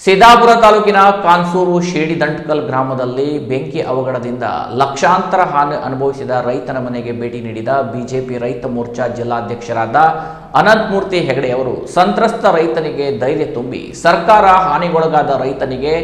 ಸಿದ್ದಾಪುರ ತಾಲೂಕಿನ ಕಾನ್ಸೂರು ಶೇಡಿದಂಟ್ಕಲ್ ಗ್ರಾಮದಲ್ಲಿ ಬೆಂಕಿ ಅವಘಡದಿಂದ ಲಕ್ಷಾಂತರ ಹಾನಿ ಅನುಭವಿಸಿದ ರೈತನ ಮನೆಗೆ ಭೇಟಿ ನೀಡಿದ ಬಿಜೆಪಿ ರೈತ ಮೋರ್ಚಾ ಜಿಲ್ಲಾಧ್ಯಕ್ಷರಾದ ಅನಂತಮೂರ್ತಿ ಹೆಗಡೆ ಅವರು ಸಂತ್ರಸ್ತ ರೈತನಿಗೆ ಧೈರ್ಯ ತುಂಬಿ ಸರ್ಕಾರ ಹಾನಿಗೊಳಗಾದ ರೈತನಿಗೆ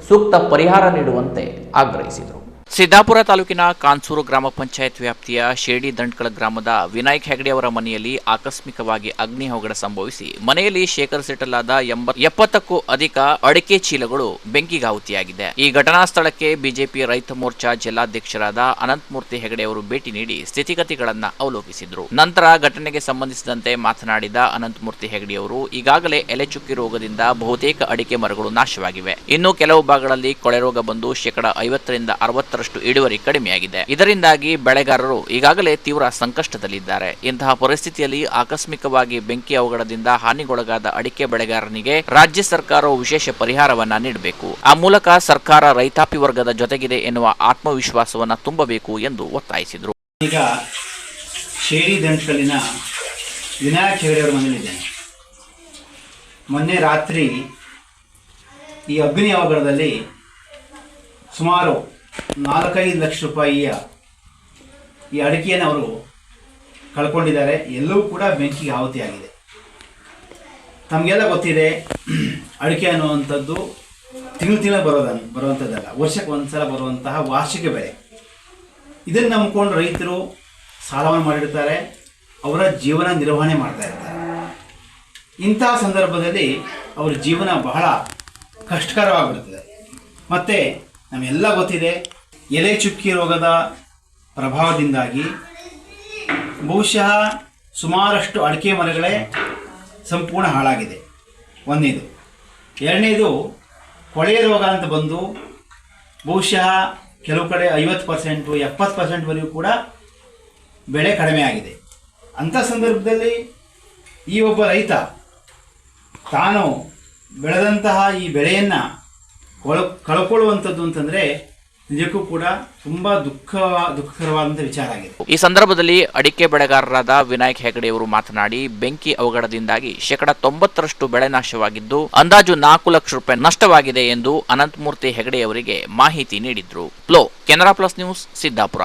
ಸೂಕ್ತ ಪರಿಹಾರ ನೀಡುವಂತೆ ಆಗ್ರಹಿಸಿದರು. ಸಿದ್ದಾಪುರ ತಾಲೂಕಿನ ಕಾನ್ಸೂರು ಗ್ರಾಮ ಪಂಚಾಯತ್ ವ್ಯಾಪ್ತಿಯ ಶೇಡಿದಂಟ್ಕಲ್ ಗ್ರಾಮದ ವಿನಾಯಕ್ ಹೆಗಡೆ ಅವರ ಮನೆಯಲ್ಲಿ ಆಕಸ್ಮಿಕವಾಗಿ ಅಗ್ನಿ ಅವಘಡ ಸಂಭವಿಸಿ ಮನೆಯಲ್ಲಿ ಶೇಖರಿಸಿಡಲಾದ 70ಕ್ಕೂ ಅಧಿಕ ಅಡಿಕೆ ಚೀಲಗಳು ಬೆಂಕಿಗಾಹುತಿಯಾಗಿದೆ. ಈ ಘಟನಾ ಸ್ಥಳಕ್ಕೆ ಬಿಜೆಪಿ ರೈತ ಮೋರ್ಚಾ ಜಿಲ್ಲಾಧ್ಯಕ್ಷರಾದ ಅನಂತಮೂರ್ತಿ ಹೆಗಡೆ ಅವರು ಭೇಟಿ ನೀಡಿ ಸ್ಥಿತಿಗತಿಗಳನ್ನು ಅವಲೋಕಿಸಿದರು. ನಂತರ ಘಟನೆಗೆ ಸಂಬಂಧಿಸಿದಂತೆ ಮಾತನಾಡಿದ ಅನಂತಮೂರ್ತಿ ಹೆಗಡೆ ಅವರು ಈಗಾಗಲೇ ಎಲೆಚುಕ್ಕಿ ರೋಗದಿಂದ ಬಹುತೇಕ ಅಡಿಕೆ ಮರಗಳು ನಾಶವಾಗಿವೆ. ಇನ್ನು ಕೆಲವು ಭಾಗಗಳಲ್ಲಿ ಕೊಳೆ ರೋಗ ಬಂದು 50% ರಿಂದ 60% ಇಳುವರಿ ಕಡಿಮೆಯಾಗಿದೆ. ಇದರಿಂದಾಗಿ ಬೆಳೆಗಾರರು ಈಗಾಗಲೇ ತೀವ್ರ ಸಂಕಷ್ಟದಲ್ಲಿದ್ದಾರೆ. ಇಂತಹ ಪರಿಸ್ಥಿತಿಯಲ್ಲಿ ಆಕಸ್ಮಿಕವಾಗಿ ಬೆಂಕಿ ಅವಘಡದಿಂದ ಹಾನಿಗೊಳಗಾದ ಅಡಿಕೆ ಬೆಳೆಗಾರನಿಗೆ ರಾಜ್ಯ ಸರ್ಕಾರವು ವಿಶೇಷ ಪರಿಹಾರವನ್ನ ನೀಡಬೇಕು. ಆ ಮೂಲಕ ಸರ್ಕಾರ ರೈತಾಪಿ ವರ್ಗದ ಜೊತೆಗಿದೆ ಎನ್ನುವ ಆತ್ಮವಿಶ್ವಾಸವನ್ನ ತುಂಬಬೇಕು ಎಂದು ಒತ್ತಾಯಿಸಿದರು. ಈಗ ಶೇಡಿದಂಟ್ಕಲ್ಲಿನ ವಿನಾಯಕ್ ಹೆಗಡೆ ಅವರ ಮನೆಯಲ್ಲಿದ್ದೇನೆ. ಮೊನ್ನೆ ರಾತ್ರಿ ಈ ಅಗ್ನಿ ಅವಘಡದಲ್ಲಿ ಸುಮಾರು 4-5 ಲಕ್ಷ ರೂಪಾಯಿಯ ಈ ಅಡಿಕೆಯನ್ನು ಅವರು ಕಳ್ಕೊಂಡಿದ್ದಾರೆ. ಎಲ್ಲವೂ ಕೂಡ ಬೆಂಕಿಗೆ ಆಹುತಿಯಾಗಿದೆ. ತಮಗೆಲ್ಲ ಗೊತ್ತಿದೆ, ಅಡಿಕೆ ಅನ್ನುವಂಥದ್ದು ತಿಂಗಳು ಬರುವಂಥದ್ದಲ್ಲ, ವರ್ಷಕ್ಕೆ ಒಂದ್ಸಲ ಬರುವಂತಹ ವಾರ್ಷಿಕ ಬೆಳೆ. ಇದನ್ನು ನಂಬಿಕೊಂಡು ರೈತರು ಸಾಲವನ್ನು ಮಾಡಿರ್ತಾರೆ, ಅವರ ಜೀವನ ನಿರ್ವಹಣೆ ಮಾಡ್ತಾ ಇರ್ತಾರೆ. ಇಂತಹ ಸಂದರ್ಭದಲ್ಲಿ ಅವರ ಜೀವನ ಬಹಳ ಕಷ್ಟಕರವಾಗಿರುತ್ತದೆ. ಮತ್ತು ನಮಗೆಲ್ಲ ಗೊತ್ತಿದೆ, ಎಲೆ ಚುಕ್ಕಿ ರೋಗದ ಪ್ರಭಾವದಿಂದಾಗಿ ಬಹುಶಃ ಸುಮಾರಷ್ಟು ಅಡಿಕೆ ಮರಗಳೇ ಸಂಪೂರ್ಣ ಹಾಳಾಗಿದೆ. ಒಂದನೇದು. ಎರಡನೇದು, ಕೊಳೆಯ ರೋಗ ಅಂತ ಬಂದು ಬಹುಶಃ ಕೆಲವು ಕಡೆ 50%, 70%ವರೆಗೂ ಕೂಡ ಬೆಳೆ ಕಡಿಮೆ ಆಗಿದೆ. ಅಂಥ ಸಂದರ್ಭದಲ್ಲಿ ಈ ಒಬ್ಬ ರೈತ ತಾನು ಬೆಳೆದಂತಹ ಈ ಬೆಳೆಯನ್ನು ಕಳ್ಕೊಳ್ಳುವಂಥದ್ದು ಅಂತಂದರೆ ನಿಜಕ್ಕೂ ಕೂಡ ತುಂಬಾ ದುಃಖಕರವಾದಂಥ ವಿಚಾರ ಆಗಿದೆ. ಈ ಸಂದರ್ಭದಲ್ಲಿ ಅಡಿಕೆ ಬೆಳೆಗಾರರಾದ ವಿನಾಯಕ್ ಹೆಗಡೆ ಅವರು ಮಾತನಾಡಿ ಬೆಂಕಿ ಅವಘಡದಿಂದಾಗಿ 90% ಬೆಳೆ ನಾಶವಾಗಿದ್ದು ಅಂದಾಜು 4 ಲಕ್ಷ ರೂಪಾಯಿ ನಷ್ಟವಾಗಿದೆ ಎಂದು ಅನಂತಮೂರ್ತಿ ಹೆಗಡೆ ಅವರಿಗೆ ಮಾಹಿತಿ ನೀಡಿದ್ರು. Canara plus news, Siddapura.